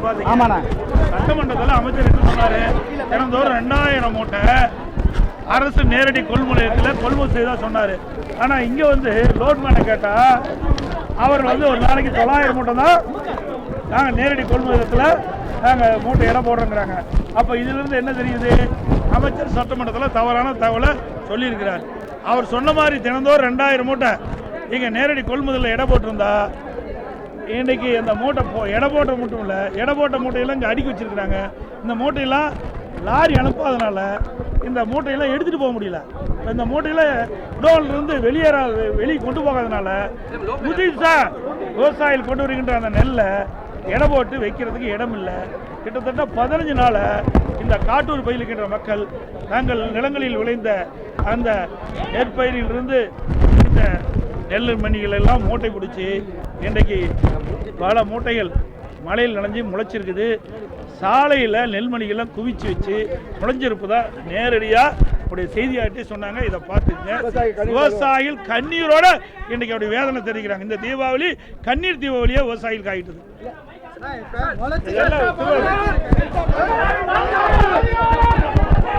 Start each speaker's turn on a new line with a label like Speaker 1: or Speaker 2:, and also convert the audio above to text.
Speaker 1: பாத்தீங்க.
Speaker 2: ஆமாண்ணா.
Speaker 1: சட்டமன்றத்தில் அமைச்சர் என்ன சொன்னாரு? தினந்தோறும் 2000 மூட்டை அரசு நேரடி கொள்முதல் கொள்முதல் செய்தா சொன்னாரு. ஆனா இங்க வந்து லோட்மேனை கேட்டா அவர் வந்து ஒரு நாளைக்கு 900 மூட்டை தான் நாங்க நேரடி கொள்முதலத்துல நாங்க மூட்டை இடம் போடுறோங்கிறாங்க. அப்ப இதுல இருந்து என்ன தெரியுது? அமைச்சர் சட்டமன்றத்தில் தவறான தகவலை சொல்லியிருக்கிறார். அவர் சொன்ன மாதிரி தினந்தோறும் 2000 மூட்டை இங்க நேரடி கொள்முதலில் இடம் போட்டிருந்தா இன்னைக்கு இந்த மூட்டை எடை போட்ட மட்டும் இல்லை, எடை போட்ட மூட்டையெல்லாம் இங்கே அடுக்கி வச்சிருக்கிறாங்க. இந்த மூட்டையெல்லாம் லாரி அனுப்பாதனால இந்த மூட்டையெல்லாம் எடுத்துகிட்டு போக முடியல. இந்த மூட்டையில் குடோன்லேருந்து வெளியே கொண்டு போகாதனால புதுசாக விவசாயிகள் கொண்டு வருகின்ற அந்த நெல்லை எடை போட்டு வைக்கிறதுக்கு இடம் இல்லை. கிட்டத்தட்ட 15 நாளாக இந்த காட்டூர் பகுதியில் இருக்கின்ற மக்கள் தங்கள் நிலங்களில் விளைந்த அந்த நெற்பயிரிலிருந்து இந்த நெல் மணிகள் எல்லாம் மூட்டை பிடிச்சி இன்றைக்கு பல மூட்டைகள் மழையில் நனைஞ்சு முளைச்சிருக்குது. சாலையில் நெல்மணிகள்லாம் குவிச்சு வச்சு முளைஞ்சிருப்பதா நேரடியாக அப்படி செய்தியாட்டி சொன்னாங்க. இதை பார்த்துங்க. விவசாயிகள் கண்ணீரோட இன்றைக்கி அப்படி வேதனை தெரிவிக்கிறாங்க. இந்த தீபாவளி கண்ணீர் தீபாவளியாக விவசாயிகளுக்கு ஆகிட்டது.